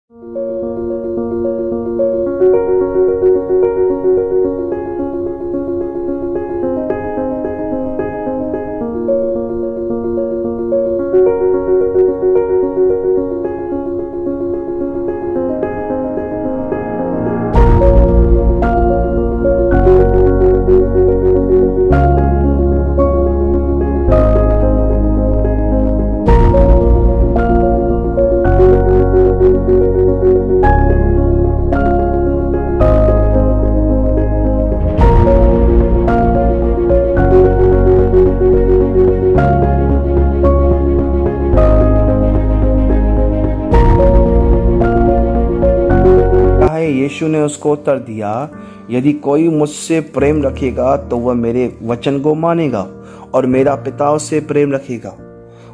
यीशु ने उसको उत्तर दिया, यदि कोई मुझसे प्रेम रखेगा तो वह मेरे वचन को मानेगा और मेरा पिता उससे प्रेम रखेगा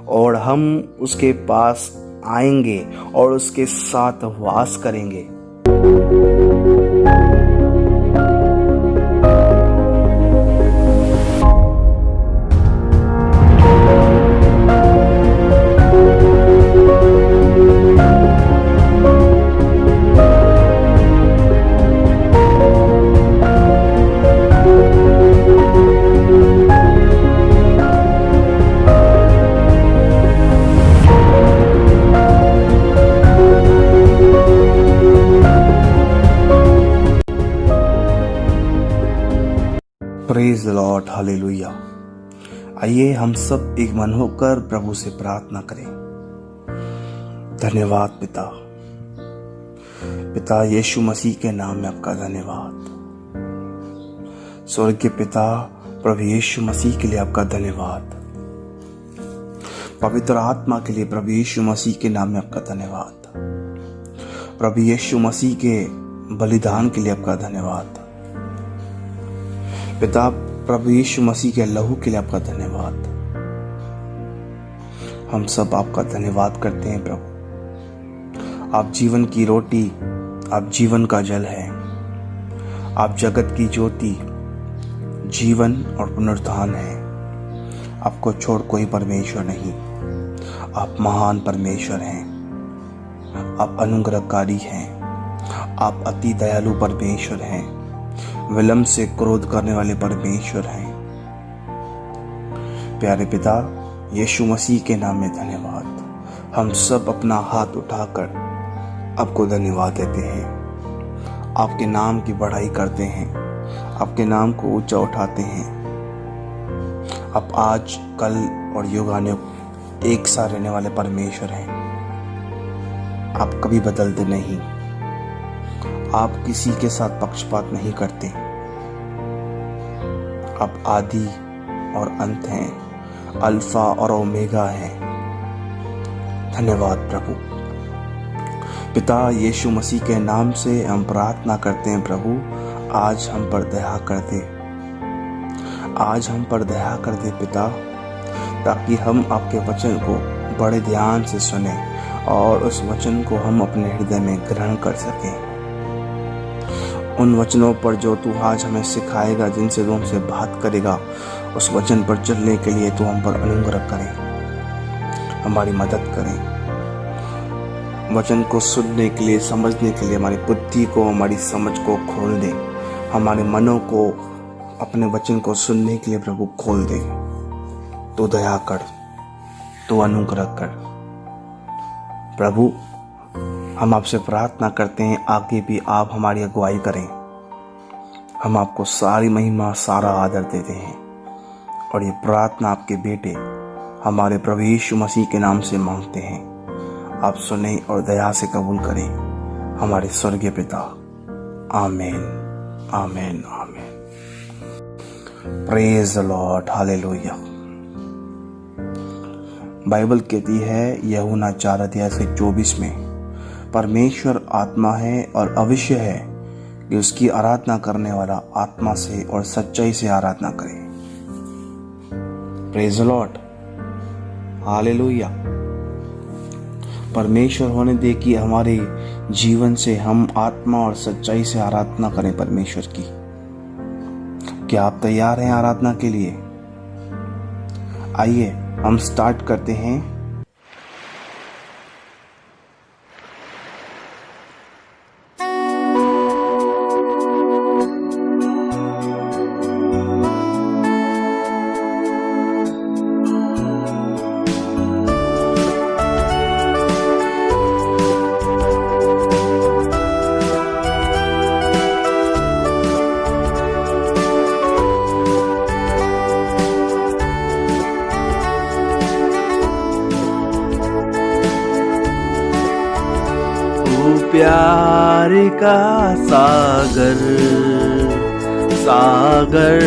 और हम उसके पास आएंगे और उसके साथ वास करेंगे। Praise the Lord, hallelujah. आइए हम सब एक मन होकर प्रभु से प्रार्थना करें। धन्यवाद पिता यीशु मसीह के नाम में आपका धन्यवाद। स्वर्गीय पिता प्रभु यीशु मसीह के लिए आपका धन्यवाद। पवित्र आत्मा के लिए प्रभु यीशु मसीह के नाम में आपका धन्यवाद। प्रभु यीशु मसीह के बलिदान के लिए आपका धन्यवाद। पिता प्रभु यीशु मसीह के लहू के लिए आपका धन्यवाद। हम सब आपका धन्यवाद करते हैं प्रभु। आप जीवन की रोटी, आप जीवन का जल है, आप जगत की ज्योति, जीवन और पुनरुत्थान है। आपको छोड़ कोई परमेश्वर नहीं। आप महान परमेश्वर हैं। आप अनुग्रहकारी हैं। आप अति दयालु परमेश्वर हैं। विलंब से क्रोध करने वाले परमेश्वर हैं। प्यारे पिता यीशु मसीह के नाम में धन्यवाद। हम सब अपना हाथ उठाकर आपको धन्यवाद देते हैं। आपके नाम की बढ़ाई करते हैं। आपके नाम को ऊंचा उठाते हैं। आप आज, कल और युगानुयुग एक सा रहने वाले परमेश्वर हैं। आप कभी बदलते नहीं। आप किसी के साथ पक्षपात नहीं करते। आप आदि और अंत हैं, अल्फा और ओमेगा हैं। धन्यवाद प्रभु। पिता यीशु मसीह के नाम से हम प्रार्थना करते हैं प्रभु, आज हम पर दया कर दे। आज हम पर दया कर दे पिता, ताकि हम आपके वचन को बड़े ध्यान से सुने और उस वचन को हम अपने हृदय में ग्रहण कर सकें। उन वचनों पर जो तू आज हमें सिखाएगा, जिनसे तू हमसे बात करेगा, उस वचन पर चलने के लिए तू हम पर अनुग्रह करें, हमारी मदद करें। वचन को सुनने के लिए, समझने के लिए हमारी बुद्धि को, हमारी समझ को खोल दे। हमारे मनों को अपने वचन को सुनने के लिए प्रभु खोल दे। तो दया कर, तो अनुग्रह कर प्रभु। हम आपसे प्रार्थना करते हैं, आगे भी आप हमारी अगुवाई करें। हम आपको सारी महिमा, सारा आदर देते हैं और ये प्रार्थना आपके बेटे हमारे प्रभु यीशु मसीह के नाम से मांगते हैं। आप सुने और दया से कबूल करें, हमारे स्वर्गीय पिता। आमीन, आमीन, आमीन। Praise the Lord, hallelujah. Bible कहती है यूहन्ना 4:24 में, परमेश्वर आत्मा है और अवश्य है कि उसकी आराधना करने वाला आत्मा से और सच्चाई से आराधना करे। Praise the Lord, hallelujah. परमेश्वर होने दे कि हमारे जीवन से हम आत्मा और सच्चाई से आराधना करें परमेश्वर की। क्या आप तैयार हैं आराधना के लिए? आइए हम स्टार्ट करते हैं। प्यार का सागर, सागर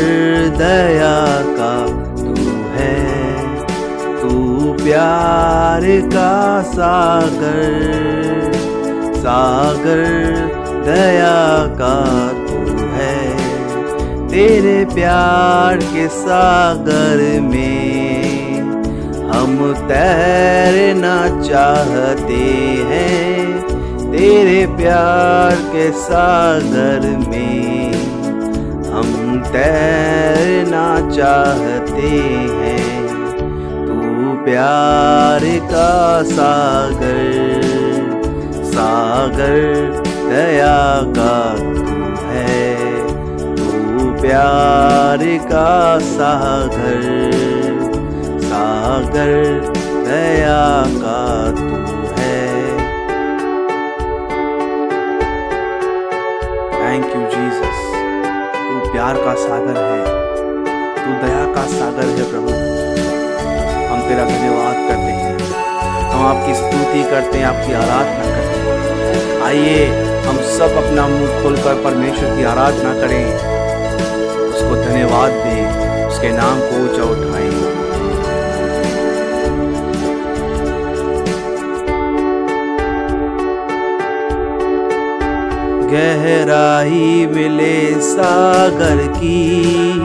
दया का तू है। तू प्यार का सागर, सागर दया का तू है। तेरे प्यार के सागर में हम तैरना चाहते हैं। तेरे प्यार के सागर में हम तैरना चाहते हैं। तू प्यार का सागर, सागर दया का तू है। तू प्यार का सागर, सागर दया का तू है। Thank you Jesus. तू प्यार का सागर है, तू दया का सागर है प्रभु। हम तेरा धन्यवाद करते हैं, हम आपकी स्तुति करते हैं, आपकी आराधना करते हैं। आइए हम सब अपना मुंह खोलकर परमेश्वर की आराधना करें, उसको धन्यवाद दें, उसके नाम को ऊंचा उठाएं। गहराई मिले सागर की,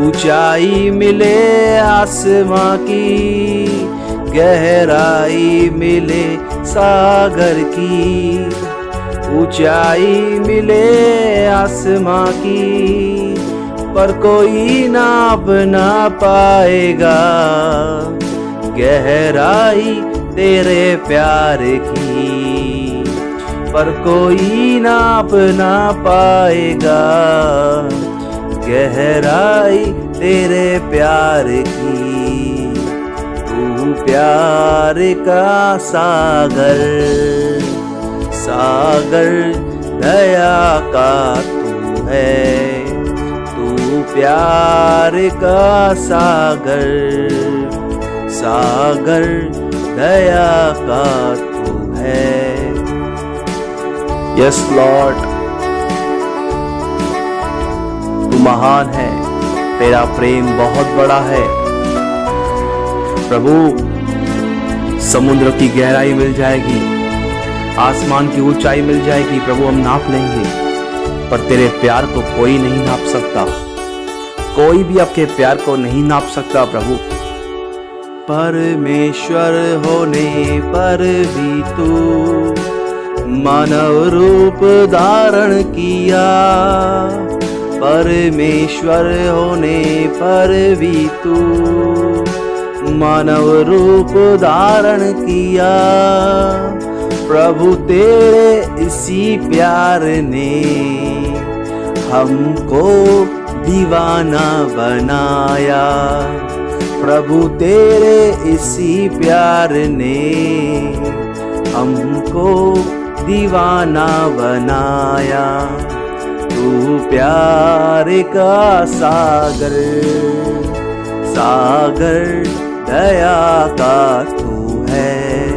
ऊंचाई मिले आसमां की। गहराई मिले सागर की, ऊंचाई मिले आसमां की। पर कोई नाप ना पाएगा गहराई तेरे प्यार की। पर कोई नाप ना पाएगा गहराई तेरे प्यार की। तू प्यार का सागर, सागर दया का तू है। तू प्यार का सागर, सागर दया का तू है। यस लॉर्ड, तू महान है, तेरा प्रेम बहुत बड़ा है प्रभु। समुद्र की गहराई मिल जाएगी, आसमान की ऊंचाई मिल जाएगी प्रभु, हम नाप लेंगे, पर तेरे प्यार को कोई नहीं नाप सकता। कोई भी आपके प्यार को नहीं नाप सकता प्रभु। परमेश्वर होने पर भी तू मानव रूप धारण किया। परमेश्वर होने पर भी तू मानव रूप धारण किया। प्रभु तेरे इसी प्यार ने हमको दीवाना बनाया। प्रभु तेरे इसी प्यार ने हमको दीवाना बनाया। तू प्यार का सागर, सागर दया का तू है।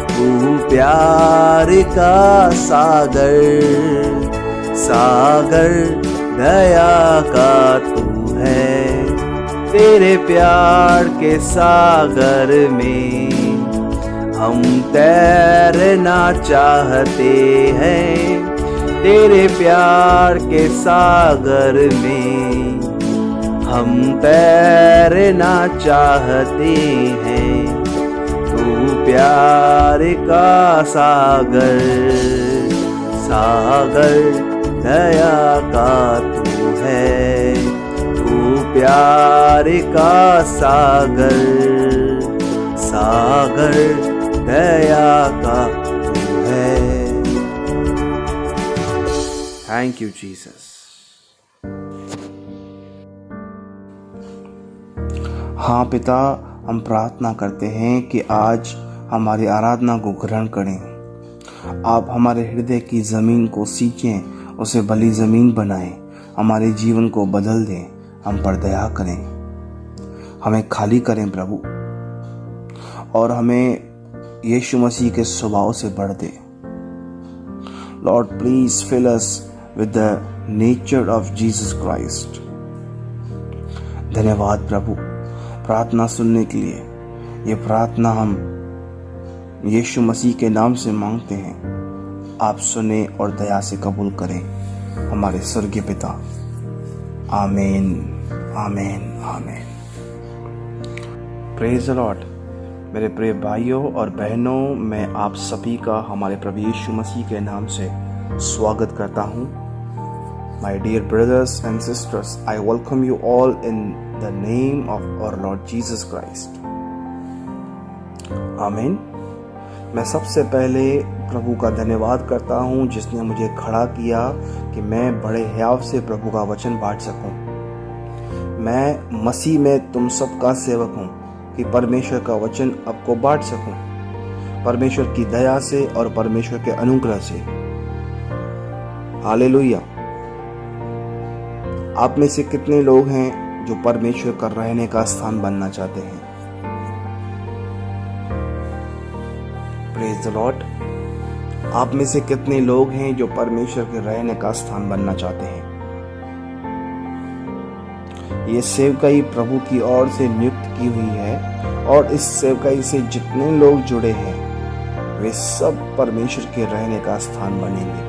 तू प्यार का सागर, सागर दया का तू है। तेरे प्यार के सागर में हम तैरना चाहते हैं। तेरे प्यार के सागर में हम तैरना चाहते हैं। तू प्यार का सागर, सागर दया का तू है। तू प्यार का सागर, सागर दया का तू है। Thank you Jesus. हाँ पिता, हम प्रार्थना करते हैं कि आज हमारी आराधना को ग्रहण करें। आप हमारे हृदय की ज़मीन को सींचें, उसे भली ज़मीन बनाएं, हमारे जीवन को बदल दें, हम पर दया करें, हमें खाली करें प्रभु, और हमें यीशु मसीह के स्वभाव से भर दें। Lord, please fill us with the nature of Jesus Christ. धन्यवाद प्रभु प्रार्थना सुनने के लिए। ये प्रार्थना हम यीशु मसीह के नाम से मांगते हैं। आप सुने और दया से कबूल करें हमारे स्वर्गीय पिता। आमीन, आमीन, आमीन। Praise the Lord. मेरे प्रिय भाइयों और बहनों, मैं आप सभी का हमारे प्रभु यीशु मसीह के नाम से स्वागत करता हूँ। My dear brothers and sisters, I welcome you all in the name of our Lord Jesus Christ. आमीन। मैं सबसे पहले प्रभु का धन्यवाद करता हूँ जिसने मुझे खड़ा किया कि मैं बड़े हयाव से प्रभु का वचन बांट सकूँ। मैं मसीह में तुम सबका सेवक हूँ कि परमेश्वर का वचन आपको बांट सकूं, परमेश्वर की दया से और परमेश्वर के अनुग्रह से। हालेलुया। आप में से कितने लोग हैं जो परमेश्वर का रहने का स्थान बनना चाहते हैं? Praise the Lord. आप में से कितने लोग हैं जो परमेश्वर के रहने का स्थान बनना चाहते हैं? ये सेवकाई प्रभु की ओर से नियुक्त की हुई है और इस सेवकाई से जितने लोग जुड़े हैं वे सब परमेश्वर के रहने का स्थान बनेंगे।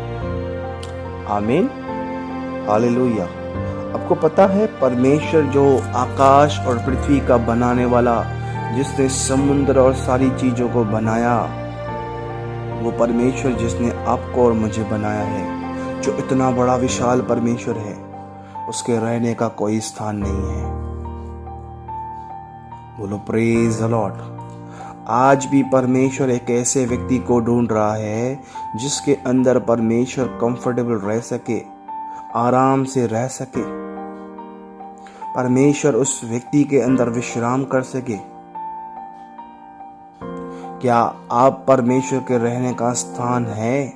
आमीन, हालेलुया। आपको पता है परमेश्वर जो आकाश और पृथ्वी का बनाने वाला, जिसने समुद्र और सारी चीजों को बनाया, वो परमेश्वर जिसने आपको और मुझे बनाया है, जो इतना बड़ा विशाल परमेश्वर है, उसके रहने का कोई स्थान नहीं है। बोलो प्रेज द लॉर्ड। आज भी परमेश्वर एक ऐसे व्यक्ति को ढूंढ रहा है जिसके अंदर परमेश्वर कंफर्टेबल रह सके, आराम से रह सके। परमेश्वर उस व्यक्ति के अंदर विश्राम कर सके। क्या आप परमेश्वर के रहने का स्थान है?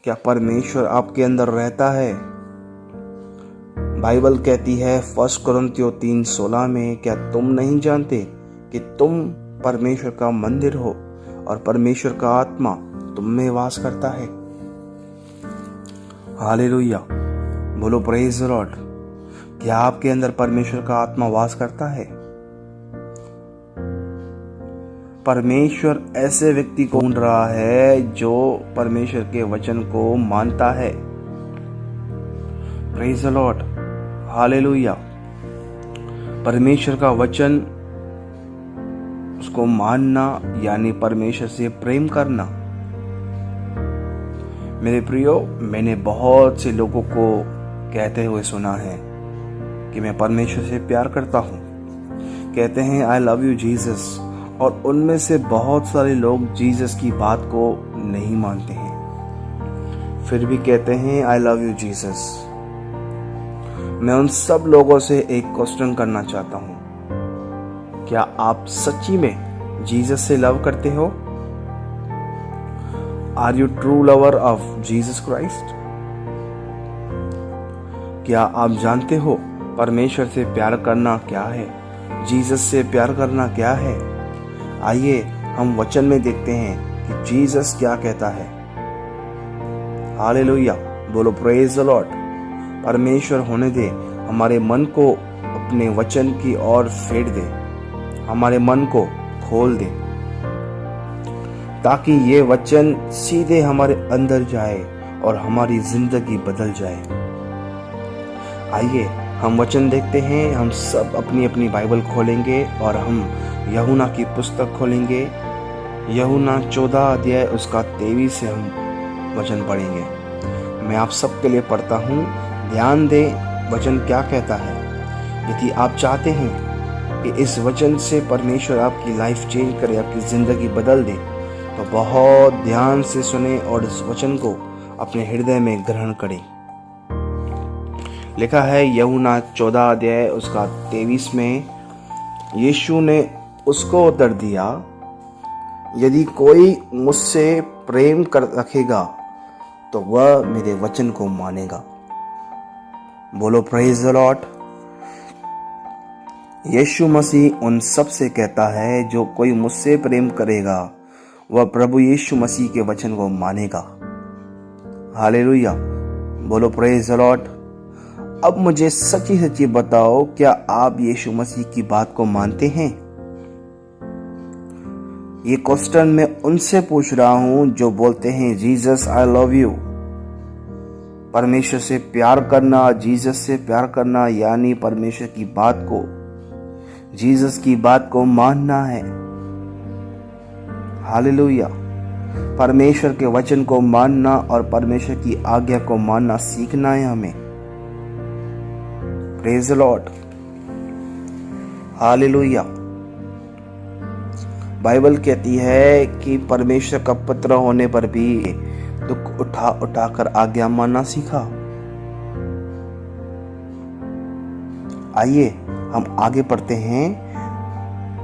क्या परमेश्वर आपके अंदर रहता है? बाइबल कहती है 1 कुरिन्थियों 3:16 में, क्या तुम नहीं जानते कि तुम परमेश्वर का मंदिर हो और परमेश्वर का आत्मा तुम में वास करता है? हालेलुया। बोलो प्रेज द लॉर्ड। क्या आपके अंदर परमेश्वर का आत्मा वास करता है? परमेश्वर ऐसे व्यक्ति को ढूंढ रहा है जो परमेश्वर के वचन को मानता है। Praise the Lord, hallelujah. परमेश्वर का वचन, उसको मानना यानी परमेश्वर से प्रेम करना। मेरे प्रियो, मैंने बहुत से लोगों को कहते हुए सुना है कि मैं परमेश्वर से प्यार करता हूँ। कहते हैं आई लव यू जीसस, और उनमें से बहुत सारे लोग जीसस की बात को नहीं मानते हैं, फिर भी कहते हैं आई लव यू जीसस। मैं उन सब लोगों से एक क्वेश्चन करना चाहता हूं, क्या आप सच्ची में जीसस से लव करते हो? Are you true lover of Jesus Christ? क्या आप जानते हो परमेश्वर से प्यार करना क्या है, जीसस से प्यार करना क्या है? आइए हम वचन में देखते हैं कि जीसस क्या कहता है। हालेलुया। बोलो प्रेज द लॉर्ड। परमेश्वर होने दे, हमारे मन को अपने वचन की ओर फेर दे, हमारे मन को खोल दे, ताकि ये वचन सीधे हमारे अंदर जाए और हमारी जिंदगी बदल जाए। आइए हम वचन देखते हैं। हम सब अपनी अपनी बाइबल खोलेंगे और हम यूहन्ना की पुस्तक खोलेंगे। यूहन्ना 14 अध्याय उसका 23 से हम वचन पढ़ेंगे। मैं आप सबके लिए पढ़ता हूँ, ध्यान दें वचन क्या कहता है। यदि आप चाहते हैं कि इस वचन से परमेश्वर आपकी लाइफ चेंज करे, आपकी ज़िंदगी बदल दे, तो बहुत ध्यान से सुने और इस वचन को अपने हृदय में ग्रहण करें। लिखा है यूहन्ना 14 अध्याय उसका 23 में, यीशु ने उसको उत्तर दिया, यदि कोई मुझसे प्रेम कर रखेगा तो वह मेरे वचन को मानेगा। बोलो प्रेज द लॉर्ड। यीशु मसीह उन सब से कहता है, जो कोई मुझसे प्रेम करेगा वह प्रभु यीशु मसीह के वचन को मानेगा। हालेलुया, बोलो प्रेज द लॉर्ड। अब मुझे सच्ची सच्ची बताओ, क्या आप यीशु मसीह की बात को मानते हैं? ये क्वेश्चन मैं उनसे पूछ रहा हूं जो बोलते हैं जीसस आई लव यू। परमेश्वर से प्यार करना, जीसस से प्यार करना यानी परमेश्वर की बात को, जीसस की बात को मानना है। हालेलुया, परमेश्वर के वचन को मानना और परमेश्वर की आज्ञा को मानना सीखना है हमें। Praise the Lord, hallelujah. Bible कहती है कि परमेश्वर का पुत्र होने पर भी दुख उठा उठाकर आज्ञा मानना सीखा। आइए हम आगे पढ़ते हैं।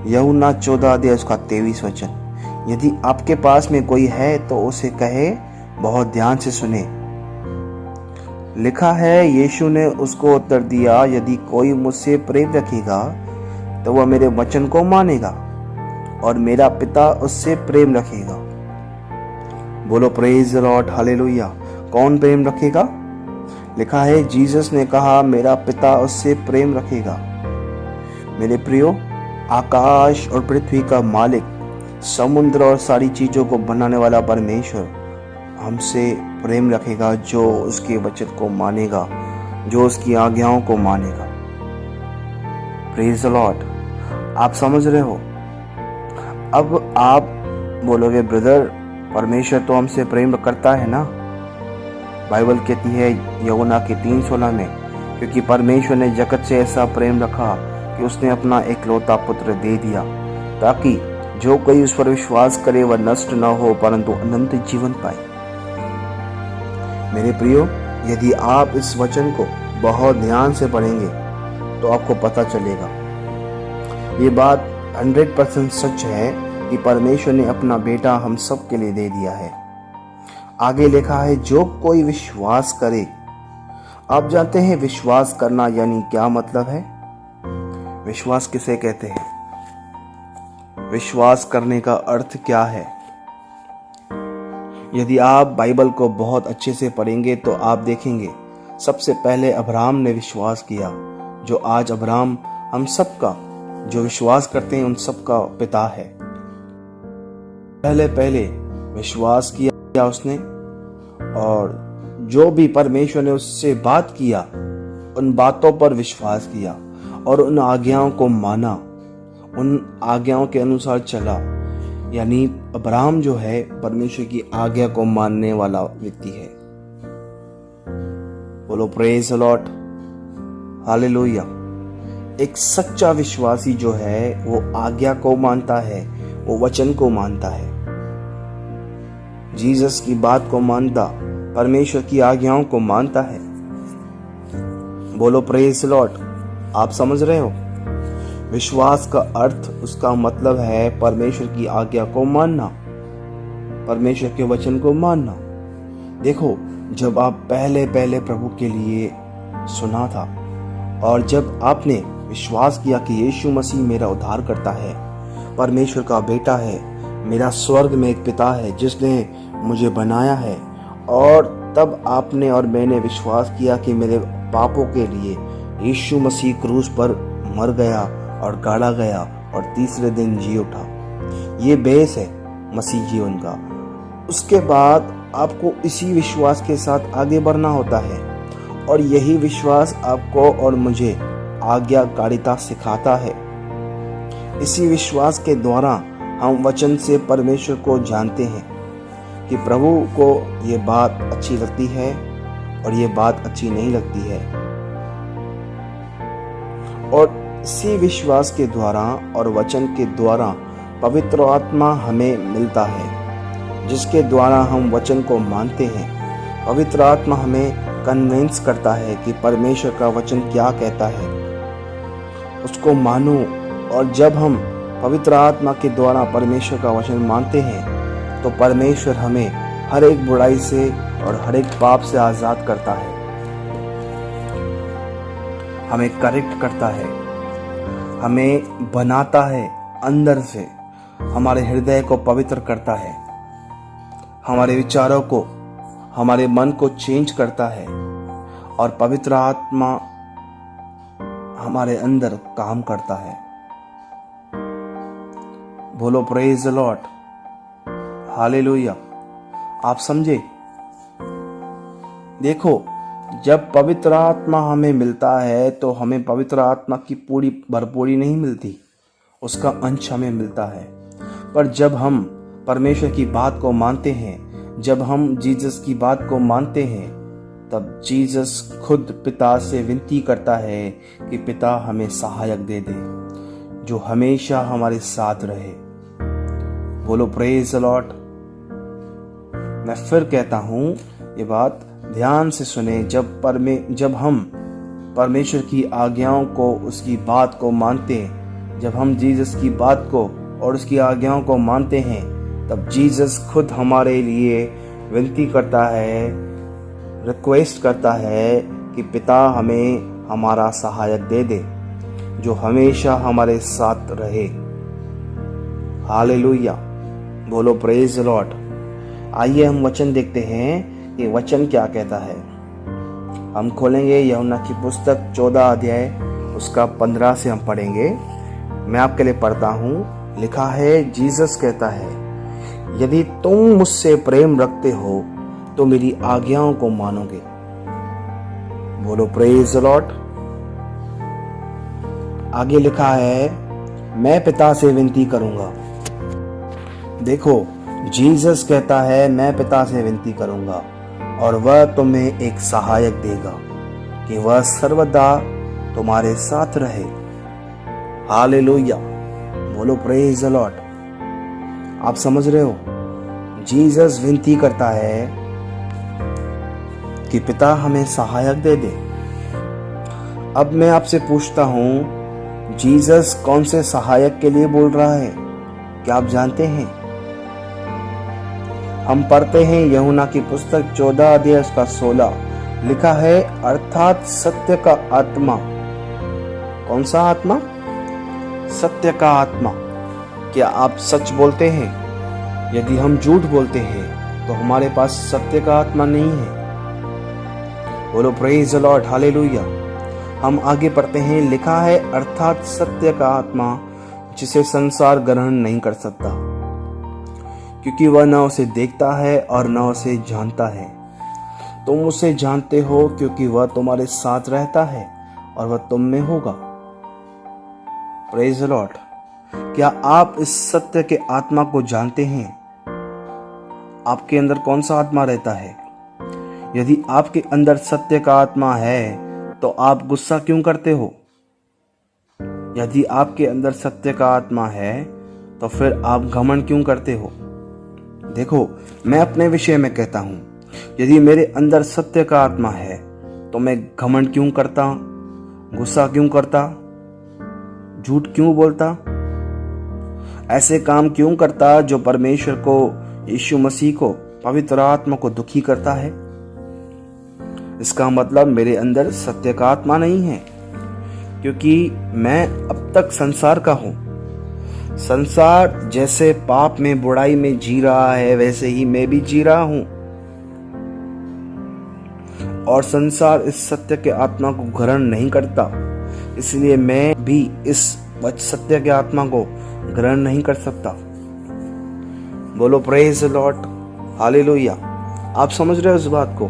यूहन्ना 14 उसका 23 वचन। यदि आपके पास में कोई है तो उसे कहे, बहुत ध्यान से सुने। लिखा है, यीशु ने उसको उत्तर दिया, यदि कोई मुझसे प्रेम रखेगा तो वह मेरे वचन को मानेगा और मेरा पिता उससे प्रेम रखेगा। बोलो प्रेज द लॉर्ड, हालेलुया। कौन प्रेम रखेगा? लिखा है, जीसस ने कहा, मेरा पिता उससे प्रेम रखेगा। मेरे प्रियो, आकाश और पृथ्वी का मालिक, समुद्र और सारी चीजों को बनाने वाला परमेश्वर हमसे प्रेम रखेगा जो उसके वचन को मानेगा, जो उसकी आज्ञाओं को मानेगा। Praise the Lord. आप समझ रहे हो? अब आप बोलोगे, ब्रदर परमेश्वर तो हमसे प्रेम करता है ना। बाइबल कहती है यूहन्ना के 3:16 में, क्योंकि परमेश्वर ने जगत से ऐसा प्रेम रखा कि उसने अपना एकलौता पुत्र दे दिया, ताकि जो कोई उस पर विश्वास करे वह नष्ट न हो परंतु अनंत जीवन पाए। मेरे प्रियो, यदि आप इस वचन को बहुत ध्यान से पढ़ेंगे तो आपको पता चलेगा ये बात 100% सच है कि परमेश्वर ने अपना बेटा हम सब के लिए दे दिया है। आगे लिखा है, जो कोई विश्वास करे। आप जानते हैं विश्वास करना यानी क्या मतलब है? विश्वास किसे कहते हैं? विश्वास करने का अर्थ क्या है? यदि आप बाइबल को बहुत अच्छे से पढ़ेंगे तो आप देखेंगे, सबसे पहले अब्राहम ने विश्वास किया, जो आज अब्राहम हम सबका, जो विश्वास करते हैं उन सबका पिता है। पहले विश्वास किया उसने, और जो भी परमेश्वर ने उससे बात किया उन बातों पर विश्वास किया और उन आज्ञाओं को माना, उन आज्ञाओं के अनुसार चला। यानी अब्राहम जो है परमेश्वर की आज्ञा को मानने वाला व्यक्ति है। बोलो प्रेज द लॉर्ड, हालेलुया। एक सच्चा विश्वासी जो है वो आज्ञा को मानता है, वो वचन को मानता है, जीसस की बात को मानता, परमेश्वर की आज्ञाओं को मानता है। बोलो प्रेज द लॉर्ड। आप समझ रहे हो? विश्वास का अर्थ, उसका मतलब है परमेश्वर की आज्ञा को मानना, परमेश्वर के वचन को मानना। देखो, जब आप पहले प्रभु के लिए सुना था और जब आपने विश्वास किया कि यीशु मसीह मेरा उद्धार करता है, परमेश्वर का बेटा है, मेरा स्वर्ग में एक पिता है जिसने मुझे बनाया है, और तब आपने और मैंने विश्वास किया कि मेरे पापों के लिए यीशु मसीह क्रूस पर मर गया और गाड़ा गया और तीसरे दिन जी उठा। ये बेस है मसीह जीवन का। उसके बाद आपको इसी विश्वास के साथ आगे बढ़ना होता है, और यही विश्वास आपको और मुझे आज्ञाकारिता सिखाता है। इसी विश्वास के द्वारा हम वचन से परमेश्वर को जानते हैं कि प्रभु को ये बात अच्छी लगती है और ये बात अच्छी नहीं लगती है। और इसी विश्वास के द्वारा और वचन के द्वारा पवित्र आत्मा हमें मिलता है, जिसके द्वारा हम वचन को मानते हैं। पवित्र आत्मा हमें कन्विंस करता है कि परमेश्वर का वचन क्या कहता है, उसको मानो। और जब हम पवित्र आत्मा के द्वारा परमेश्वर का वचन मानते हैं तो परमेश्वर हमें हर एक बुराई से और हर एक पाप से आजाद करता है, हमें करेक्ट करता है, हमें बनाता है अंदर से, हमारे हृदय को पवित्र करता है, हमारे विचारों को, हमारे मन को चेंज करता है और पवित्र आत्मा हमारे अंदर काम करता है। बोलो प्रेज द लॉर्ड, हालेलुया। आप समझे? देखो, जब पवित्र आत्मा हमें मिलता है तो हमें पवित्र आत्मा की पूरी भरपूरी नहीं मिलती, उसका अंश हमें मिलता है। पर जब हम परमेश्वर की बात को मानते हैं, जब हम जीसस की बात को मानते हैं, तब जीसस खुद पिता से विनती करता है कि पिता हमें सहायक दे दे जो हमेशा हमारे साथ रहे। बोलो प्रेज द लॉर्ड। मैं फिर कहता हूं, ये बात ध्यान से सुने। जब हम परमेश्वर की आज्ञाओं को, उसकी बात को मानते हैं, जब हम जीसस की बात को और उसकी आज्ञाओं को मानते हैं, तब जीसस खुद हमारे लिए विनती करता है, रिक्वेस्ट करता है कि पिता हमें हमारा सहायक दे दे जो हमेशा हमारे साथ रहे। हालेलुया। बोलो प्रेज द लॉर्ड। आइए हम वचन देखते हैं कि वचन क्या कहता है। हम खोलेंगे यूहन्ना की पुस्तक 14 अध्याय उसका 15 से हम पढ़ेंगे। मैं आपके लिए पढ़ता हूँ। लिखा है, जीसस कहता है, यदि तुम मुझसे प्रेम रखते हो तो मेरी आज्ञाओं को मानोगे। बोलो प्रेज द लॉर्ड। आगे लिखा है, मैं पिता से विनती करूंगा। देखो, जीसस कहता है, मैं पिता से विनती करूंगा और वह तुम्हें एक सहायक देगा कि वह सर्वदा तुम्हारे साथ रहे। हालेलुया। बोलो प्रेज द लॉर्ड। आप समझ रहे हो? जीसस विनती करता है कि पिता हमें सहायक दे दे। अब मैं आपसे पूछता हूं, जीसस कौन से सहायक के लिए बोल रहा है? क्या आप जानते हैं? हम पढ़ते हैं यूहन्ना की पुस्तक 14 अध्याय उसका 16। लिखा है, अर्थात सत्य का आत्मा। कौन सा आत्मा? सत्य का आत्मा। क्या आप सच बोलते हैं? यदि हम झूठ बोलते हैं तो हमारे पास सत्य का आत्मा नहीं है। बोलो प्रेज द लॉर्ड, हालेलुया। हम आगे पढ़ते हैं। लिखा है, अर्थात सत्य का आत्मा जिसे संसार ग्रहण नहीं कर सकता, क्योंकि वह न उसे देखता है और न उसे जानता है। तुम उसे जानते हो क्योंकि वह तुम्हारे साथ रहता है और वह तुम में होगा। Praise the Lord. क्या आप इस सत्य के आत्मा को जानते हैं? आपके अंदर कौन सा आत्मा रहता है? यदि आपके अंदर सत्य का आत्मा है तो आप गुस्सा क्यों करते हो? यदि आपके अंदर सत्य का आत्मा है तो फिर आप घमंड क्यों करते हो? देखो, मैं अपने विषय में कहता हूं, यदि मेरे अंदर सत्य का आत्मा है तो मैं घमंड क्यों करता, गुस्सा क्यों करता, झूठ क्यों बोलता, ऐसे काम क्यों करता जो परमेश्वर को, यीशु मसीह को, पवित्र आत्मा को दुखी करता है? इसका मतलब मेरे अंदर सत्य का आत्मा नहीं है, क्योंकि मैं अब तक संसार का हूं। संसार जैसे पाप में, बुराई में जी रहा है, वैसे ही मैं भी जी रहा हूं। और संसार इस सत्य के आत्मा को ग्रहण नहीं करता, इसलिए मैं भी इस सत्य के आत्मा को ग्रहण नहीं कर सकता। बोलो प्रेज द लॉर्ड, हालेलुया। आप समझ रहे हो इस बात को?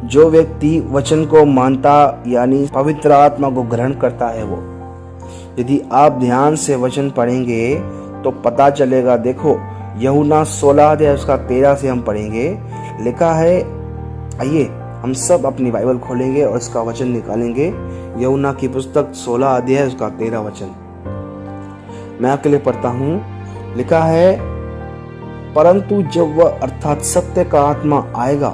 जो व्यक्ति वचन को मानता यानी पवित्र आत्मा को ग्रहण करता है, वो, यदि आप ध्यान से वचन पढ़ेंगे तो पता चलेगा। देखो, यूहन्ना 16 अध्याय उसका 13 से हम पढ़ेंगे। लिखा है, आइए हम सब अपनी बाइबल खोलेंगे और इसका वचन निकालेंगे। यूहन्ना की पुस्तक 16 अध्याय उसका 13 वचन मैं आपके लिए पढ़ता हूं। लिखा है, परंतु जब वह अर्थात सत्य का आत्मा आएगा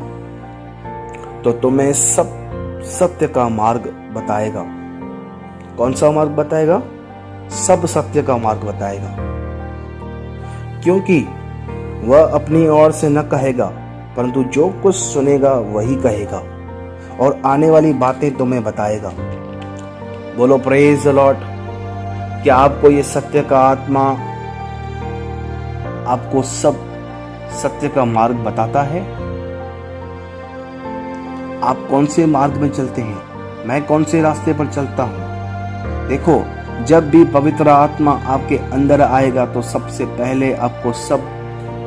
तो तुम्हें सब सत्य का मार्ग बताएगा। कौन सा मार्ग बताएगा? सब सत्य का मार्ग बताएगा, क्योंकि वह अपनी ओर से न कहेगा, परंतु जो कुछ सुनेगा वही कहेगा और आने वाली बातें तुम्हें बताएगा। बोलो प्रेज द लॉर्ड। क्या आपको ये सत्य का आत्मा आपको सब सत्य का मार्ग बताता है। आप कौन से मार्ग में चलते हैं, मैं कौन से रास्ते पर चलता हूँ। देखो, जब भी पवित्र आत्मा आपके अंदर आएगा तो सबसे पहले आपको सब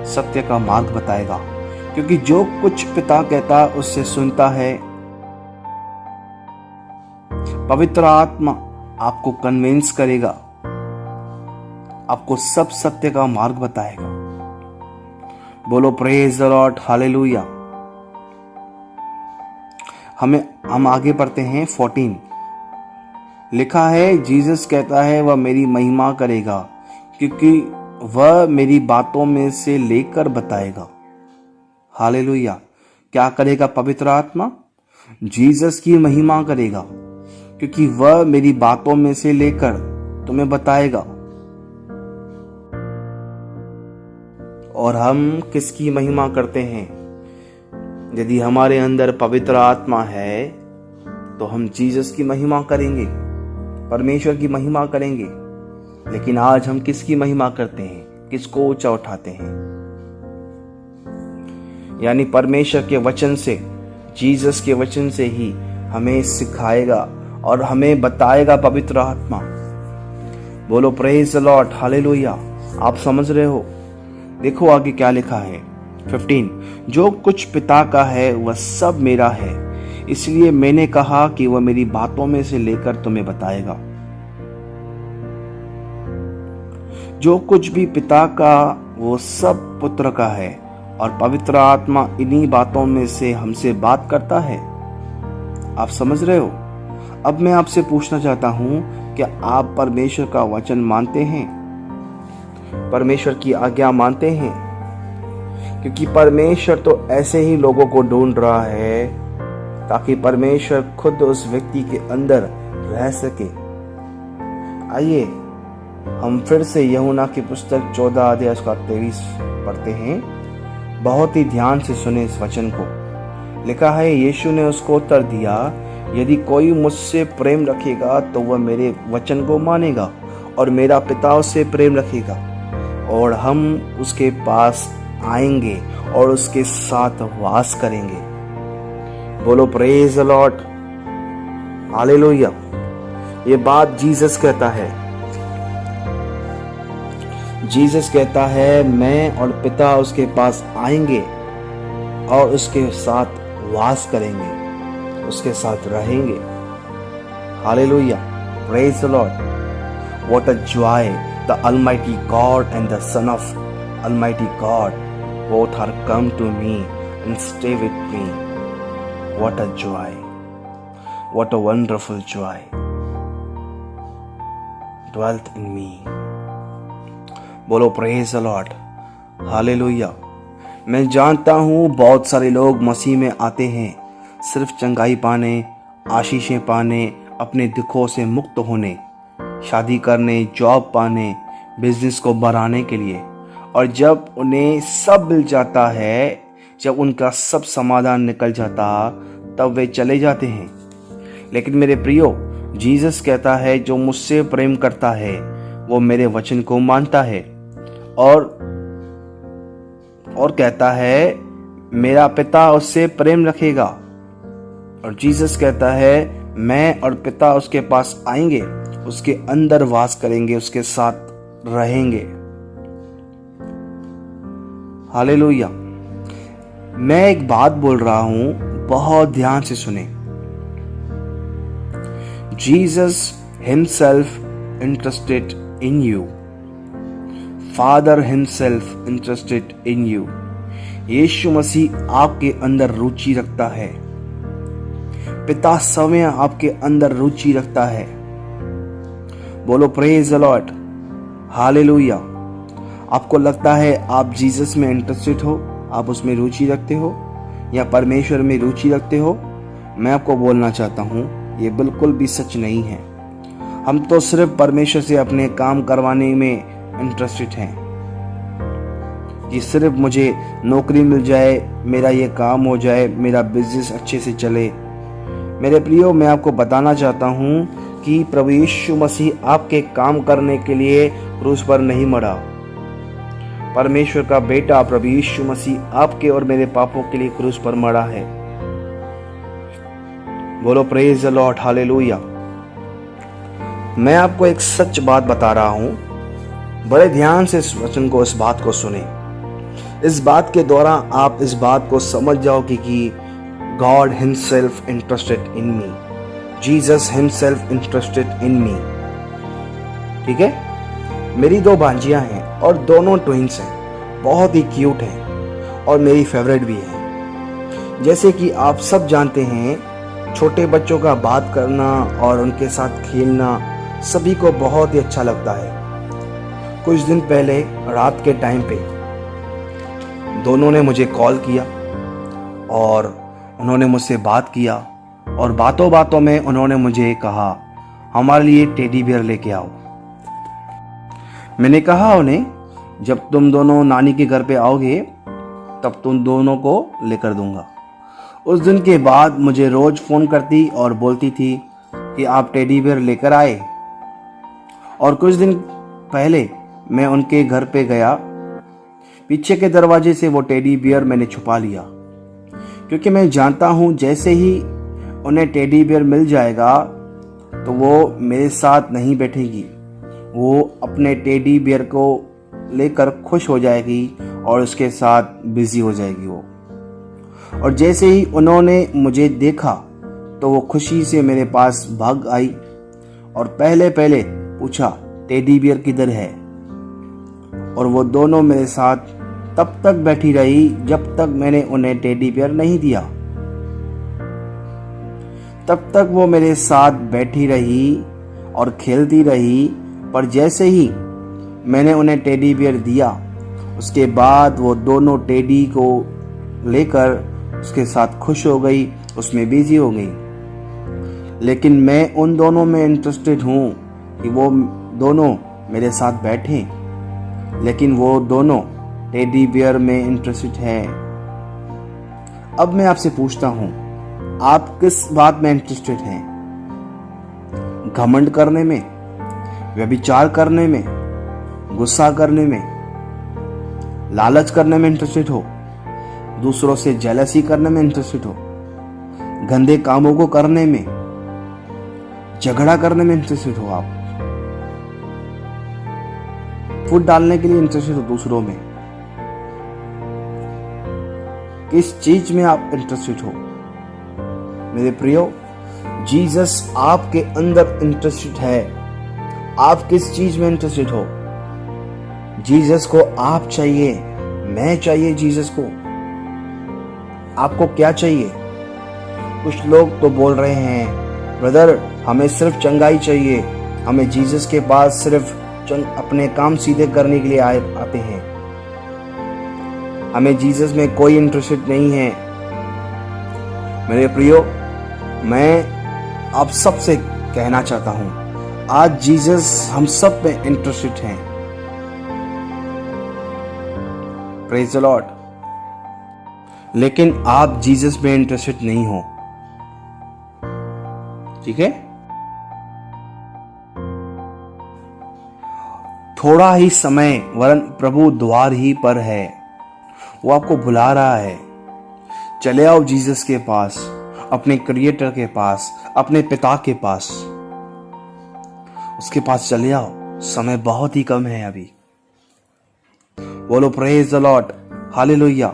सत्य का मार्ग बताएगा, क्योंकि जो कुछ पिता कहता उससे सुनता है। पवित्र आत्मा आपको कन्विंस करेगा, आपको सब सत्य का मार्ग बताएगा। बोलो प्रेज द लॉर्ड, हालेलुया। हम आगे पढ़ते हैं 14। लिखा है, जीसस कहता है वह मेरी महिमा करेगा, क्योंकि वह मेरी बातों में से लेकर बताएगा। हालेलुया। क्या करेगा पवित्र आत्मा? जीसस की महिमा करेगा, क्योंकि वह मेरी बातों में से लेकर तुम्हें बताएगा। और हम किसकी महिमा करते हैं? यदि हमारे अंदर पवित्र आत्मा है तो हम जीसस की महिमा करेंगे, परमेश्वर की महिमा करेंगे। लेकिन आज हम किसकी महिमा करते हैं, किसको ऊंचा उठाते हैं? यानी परमेश्वर के वचन से, जीसस के वचन से ही हमें सिखाएगा और हमें बताएगा पवित्र आत्मा। बोलो प्रेज द लॉर्ड, हालेलुया। आप समझ रहे हो? देखो आगे क्या लिखा है 15। जो कुछ पिता का है वह सब मेरा है, इसलिए मैंने कहा कि वह मेरी बातों में से लेकर तुम्हें बताएगा। जो कुछ भी पिता का वो सब पुत्र का है, और पवित्र आत्मा इन्हीं बातों में से हमसे बात करता है। आप समझ रहे हो? अब मैं आपसे पूछना चाहता हूं, क्या आप परमेश्वर का वचन मानते हैं, परमेश्वर की आज्ञा मानते हैं? क्योंकि परमेश्वर तो ऐसे ही लोगों को ढूंढ रहा है ताकि परमेश्वर खुद उस व्यक्ति के अंदर रह सके। आइए हम फिर से यूहन्ना की पुस्तक 14 अध्याय 23 पढ़ते हैं। बहुत ही ध्यान से सुने इस वचन को। लिखा है, यीशु ने उसको उत्तर दिया, यदि कोई मुझसे प्रेम रखेगा तो वह मेरे वचन को मानेगा, और मेरा पिता उससे प्रेम रखेगा, और हम उसके पास आएंगे और उसके साथ वास करेंगे। बोलो प्रेज द लॉर्ड, हालेलुया। ये बात जीसस कहता है। जीसस कहता है, मैं और पिता उसके पास आएंगे और उसके साथ वास करेंगे, उसके साथ रहेंगे। Hallelujah, praise the Lord. What a joy the Almighty God and the Son of Almighty God both are come to me and stay with me. What a joy, what a wonderful joy dwelt in me. बोलो praise the Lord, hallelujah. मैं जानता हूँ बहुत सारे लोग मसीह में आते हैं सिर्फ चंगाई पाने, आशीषें पाने, अपने दुखों से मुक्त होने, शादी करने, जॉब पाने, बिजनेस को बढ़ाने के लिए। और जब उन्हें सब मिल जाता है, जब उनका सब समाधान निकल जाता, तब वे चले जाते हैं। लेकिन मेरे प्रियो, जीसस कहता है, जो मुझसे प्रेम करता है वो मेरे वचन को मानता है, और कहता है मेरा पिता उससे प्रेम रखेगा। और जीसस कहता है, मैं और पिता उसके पास आएंगे, उसके अंदर वास करेंगे, उसके साथ रहेंगे। हालेलुया। मैं एक बात बोल रहा हूं, बहुत ध्यान से सुने। Jesus himself interested in you, Father himself interested in you. Yeshu Masih आपके अंदर रुचि रखता है, पिता समय आपके अंदर रुचि रखता है। बोलो प्रेज द लॉर्ड, हालेलुया। आपको लगता है आप जीसस में इंटरेस्टेड हो, आप उसमें रुचि रखते हो, या परमेश्वर में रुचि रखते हो? मैं आपको बोलना चाहता हूँ, ये बिल्कुल भी सच नहीं है। हम तो सिर्फ परमेश्वर से अपने काम करवाने में इंटरेस्टेड हैं कि सिर्फ मुझे नौकरी मिल जाए, मेरा ये काम हो जाए, मेरा बिजनेस अच्छे से चले। मेरे प्रियो, मैं आपको बताना चाहता हूँ कि प्रभु यीशु मसीह आपके काम करने के लिए क्रूस पर नहीं मरा। परमेश्वर का बेटा प्रभु यीशु मसीह आपके और मेरे पापों के लिए क्रूस पर मरा है। बोलो प्रेज द लॉर्ड, हालेलुया। मैं आपको एक सच बात बता रहा हूं, बड़े ध्यान से इस वचन को, इस बात को सुने। इस बात के द्वारा आप इस बात को समझ जाओगे कि God himself interested in me, Jesus himself interested in me. ठीक है, मेरी 2 भांजियां हैं और दोनों ट्विंस हैं, बहुत ही क्यूट हैं और मेरी फेवरेट भी है। जैसे कि आप सब जानते हैं, छोटे बच्चों का बात करना और उनके साथ खेलना सभी को बहुत ही अच्छा लगता है। कुछ दिन पहले रात के टाइम पे दोनों ने मुझे कॉल किया और उन्होंने मुझसे बात किया और बातों बातों में उन्होंने मुझे कहा, हमारे लिए टेडी बियर लेके आओ। मैंने कहा उन्हें, जब तुम दोनों नानी के घर पे आओगे तब तुम दोनों को लेकर दूंगा। उस दिन के बाद मुझे रोज फोन करती और बोलती थी कि आप टेडी बियर लेकर आए। और कुछ दिन पहले मैं उनके घर पे गया, पीछे के दरवाजे से वो टेडी बियर मैंने छुपा लिया, क्योंकि मैं जानता हूं जैसे ही उन्हें टेडी बियर मिल जाएगा तो वो मेरे साथ नहीं बैठेगी, वो अपने टेडी बियर को लेकर खुश हो जाएगी और उसके साथ बिजी हो जाएगी वो। और जैसे ही उन्होंने मुझे देखा तो वो खुशी से मेरे पास भाग आई और पहले पहले पूछा, टेडी बियर किधर है। और वो दोनों मेरे साथ तब तक बैठी रही जब तक मैंने उन्हें टेडी बियर नहीं दिया। तब तक वो मेरे साथ बैठी रही और खेलती रही, पर जैसे ही मैंने उन्हें टेडी बियर दिया उसके बाद वो दोनों टेडी को लेकर उसके साथ खुश हो गई, उसमें बिजी हो गई। लेकिन मैं उन दोनों में इंटरेस्टेड हूं कि वो दोनों मेरे साथ बैठे, लेकिन वो दोनों टेडी बियर में इंटरेस्टेड है। अब मैं आपसे पूछता हूं, आप किस बात में इंटरेस्टेड हैं? घमंड करने में, व्यभिचार करने में, गुस्सा करने में, लालच करने में इंटरेस्टेड हो, दूसरों से जेलसी करने में इंटरेस्टेड हो, गंदे कामों को करने में, झगड़ा करने में इंटरेस्टेड हो, आप फुट डालने के लिए इंटरेस्टेड हो दूसरों में, किस चीज में आप इंटरेस्टेड हो? मेरे प्रियो, जीसस आपके अंदर इंटरेस्टेड है। आप किस चीज में इंटरेस्टेड हो? जीसस को आप चाहिए, मैं चाहिए जीसस को। आपको क्या चाहिए? कुछ लोग तो बोल रहे हैं, ब्रदर हमें सिर्फ चंगाई चाहिए, हमें जीसस के पास सिर्फ अपने काम सीधे करने के लिए आते हैं, हमें जीसस में कोई इंटरेस्टेड नहीं है। मेरे प्रियो, मैं आप सबसे कहना चाहता हूं, आज जीसस हम सब में इंटरेस्टेड हैं। Praise the Lord. लेकिन आप जीसस में इंटरेस्टेड नहीं हो, ठीक है? थोड़ा ही समय, वरन प्रभु द्वार ही पर है, वो आपको बुला रहा है। चले आओ जीसस के पास, अपने क्रिएटर के पास, अपने पिता के पास, उसके पास चले आओ। समय बहुत ही कम है अभी। बोलो प्रेज द लॉर्ड, हालेलुया।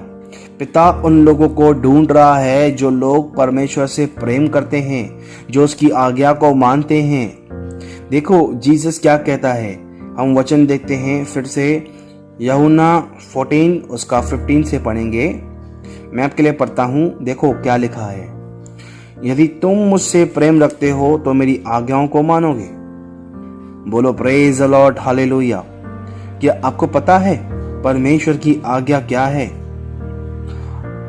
पिता उन लोगों को ढूंढ रहा है जो लोग परमेश्वर से प्रेम करते हैं, जो उसकी आज्ञा को मानते हैं। देखो जीसस क्या कहता है, हम वचन देखते हैं फिर से, यूहन्ना 14 उसका 15 से पढ़ेंगे। मैं आपके लिए पढ़ता हूं, देखो क्या लिखा है। यदि तुम मुझसे प्रेम रखते हो तो मेरी आज्ञाओं को मानोगे। बोलो प्रेज द लॉर्ड, हालेलुया। क्या आपको पता है परमेश्वर की आज्ञा क्या है?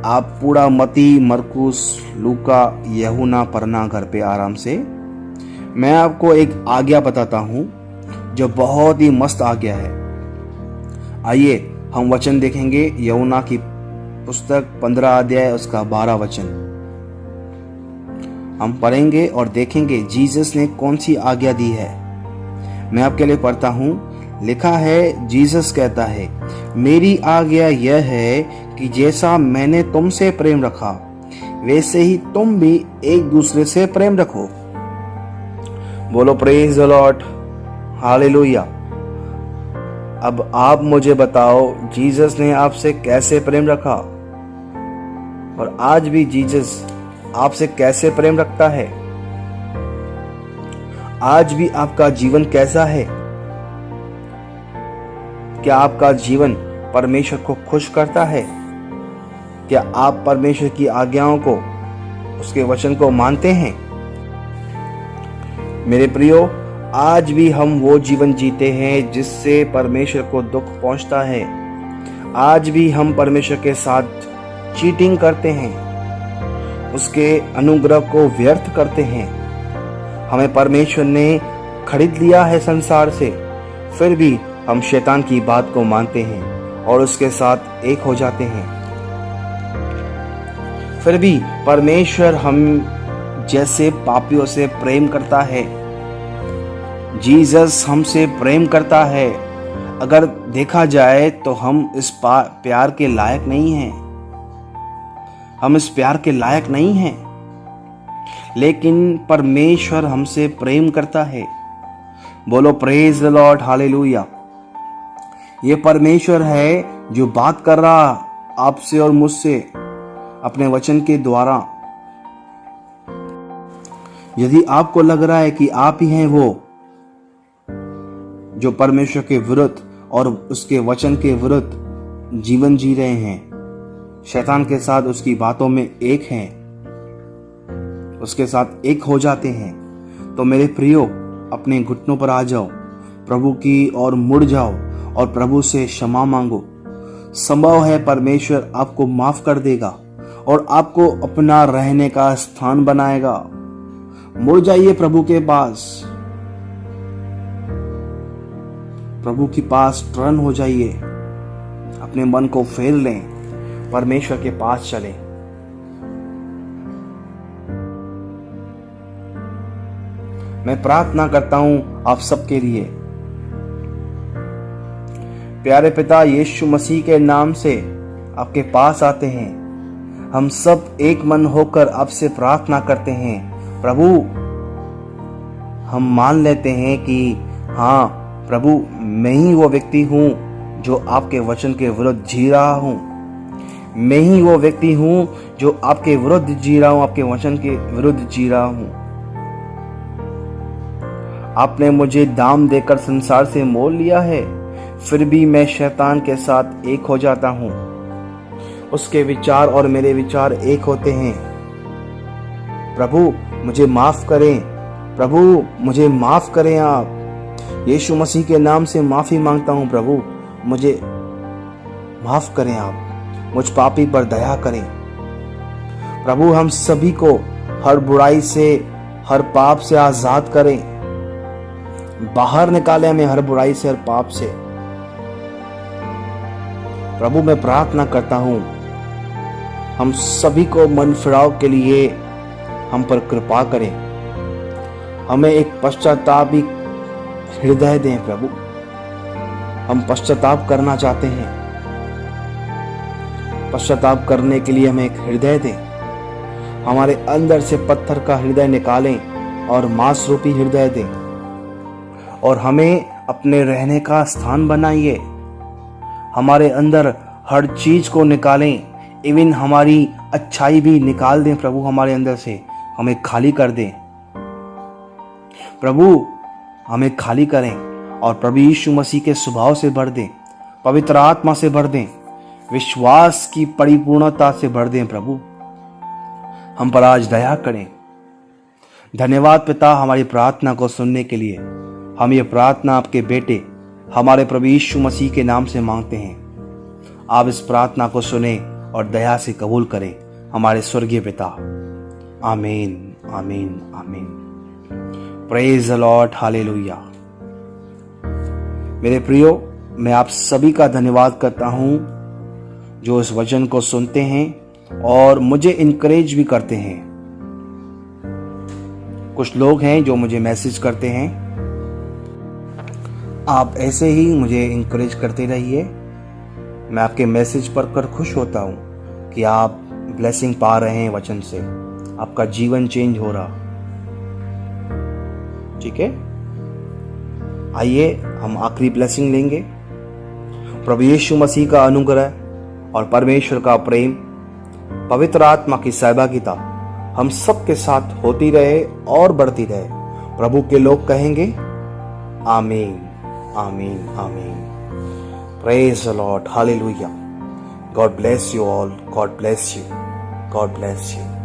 आप पूरा मती, मरकुस, लूका, यूहन्ना पढ़ना घर पे आराम से। मैं आपको एक आज्ञा बताता हूं जो बहुत ही मस्त आज्ञा है। आइए हम वचन देखेंगे, यूहन्ना की पुस्तक 15 अध्याय उसका 12 वचन हम पढ़ेंगे और देखेंगे जीसस ने कौन सी आज्ञा दी है। मैं आपके लिए पढ़ता हूं। लिखा है, जीसस कहता है, मेरी आज्ञा यह है कि जैसा मैंने तुमसे प्रेम रखा वैसे ही तुम भी एक दूसरे से प्रेम रखो। बोलो प्रेज द लॉर्ड, हालेलुया। अब आप मुझे बताओ, जीसस ने आपसे कैसे प्रेम रखा और आज भी जीसस आपसे कैसे प्रेम रखता है? आज भी आपका जीवन कैसा है? क्या आपका जीवन परमेश्वर को खुश करता है? क्या आप परमेश्वर की आज्ञाओं को, उसके वचन को मानते हैं? मेरे प्रियो, आज भी हम वो जीवन जीते हैं जिससे परमेश्वर को दुख पहुंचता है। आज भी हम परमेश्वर के साथ चीटिंग करते हैं, उसके अनुग्रह को व्यर्थ करते हैं। हमें परमेश्वर ने खरीद लिया है संसार से, फिर भी हम शैतान की बात को मानते हैं और उसके साथ एक हो जाते हैं। फिर भी परमेश्वर हम जैसे पापियों से प्रेम करता है। जीसस हमसे प्रेम करता है। अगर देखा जाए तो हम इस प्यार के लायक नहीं हैं। हम इस प्यार के लायक नहीं हैं, लेकिन परमेश्वर हमसे प्रेम करता है। बोलो प्रेज द लॉर्ड, हालेलुया। ये परमेश्वर है जो बात कर रहा आपसे और मुझसे अपने वचन के द्वारा। यदि आपको लग रहा है कि आप ही हैं वो जो परमेश्वर के विरुद्ध और उसके वचन के विरुद्ध जीवन जी रहे हैं, शैतान के साथ उसकी बातों में एक हैं, उसके साथ एक हो जाते हैं, तो मेरे प्रियो, अपने घुटनों पर आ जाओ, प्रभु की ओर मुड़ जाओ और प्रभु से क्षमा मांगो। संभव है परमेश्वर आपको माफ कर देगा और आपको अपना रहने का स्थान बनाएगा। मुड़ जाइए प्रभु के पास, प्रभु के पास टर्न हो जाइए, अपने मन को फेर लें, परमेश्वर के पास चलें। मैं प्रार्थना करता हूं आप सबके लिए। प्यारे पिता, यीशु मसीह के नाम से आपके पास आते हैं। हम सब एक मन होकर आपसे प्रार्थना करते हैं। प्रभु, हम मान लेते हैं कि हाँ प्रभु, मैं ही वो व्यक्ति हूँ जो आपके वचन के विरुद्ध जी रहा हूँ। मैं ही वो व्यक्ति हूँ जो आपके विरुद्ध जी रहा हूँ, आपके वचन के विरुद्ध जी रहा हूँ। आपने मुझे दाम देकर संसार से मोल लिया है, फिर भी मैं शैतान के साथ एक हो जाता हूँ। उसके विचार और मेरे विचार एक होते हैं। प्रभु मुझे माफ करें, प्रभु मुझे माफ करें। आप यीशु मसीह के नाम से माफी मांगता हूँ। प्रभु मुझे माफ करें, आप मुझ पापी पर दया करें। प्रभु हम सभी को हर बुराई से, हर पाप से आजाद करें, बाहर निकाले हमें हर बुराई से, हर पाप से। प्रभु मैं प्रार्थना करता हूं, हम सभी को मन फिराव के लिए हम पर कृपा करें। हमें एक पश्चातापी हृदय दें प्रभु। हम पश्चाताप करना चाहते हैं। पश्चाताप करने के लिए हमें एक हृदय दें। हमारे अंदर से पत्थर का हृदय निकालें और मांस रूपी हृदय दें, और हमें अपने रहने का स्थान बनाइए। हमारे अंदर हर चीज को निकालें, इवन हमारी अच्छाई भी निकाल दें प्रभु। हमारे अंदर से हमें खाली कर दें प्रभु, हमें खाली करें और प्रभु यीशु मसीह के स्वभाव से भर दें, पवित्र आत्मा से भर दें, विश्वास की परिपूर्णता से भर दें। प्रभु हम पर आज दया करें। धन्यवाद पिता हमारी प्रार्थना को सुनने के लिए। हम ये प्रार्थना आपके बेटे हमारे प्रभु यीशु मसीह के नाम से मांगते हैं। आप इस प्रार्थना को सुने और दया से कबूल करें हमारे स्वर्गीय पिता। आमीन, आमीन, आमीन। Praise the Lord, hallelujah. मेरे प्रियो, मैं आप सभी का धन्यवाद करता हूं जो इस वचन को सुनते हैं और मुझे इनकरेज भी करते हैं। कुछ लोग हैं जो मुझे मैसेज करते हैं। आप ऐसे ही मुझे इनकरेज करते रहिए मैं आपके मैसेज पढ़कर खुश होता हूँ कि आप ब्लेसिंग पा रहे हैं वचन से, आपका जीवन चेंज हो रहा। ठीक है, आइए हम आखिरी ब्लेसिंग लेंगे। प्रभु यीशु मसीह का अनुग्रह और परमेश्वर का प्रेम, पवित्र आत्मा की सहभागिता हम सब के साथ होती रहे और बढ़ती रहे। प्रभु के लोग कहेंगे आमीन, आमीन, आमीन। Praise the Lord, hallelujah. God bless you all, God bless you, God bless you.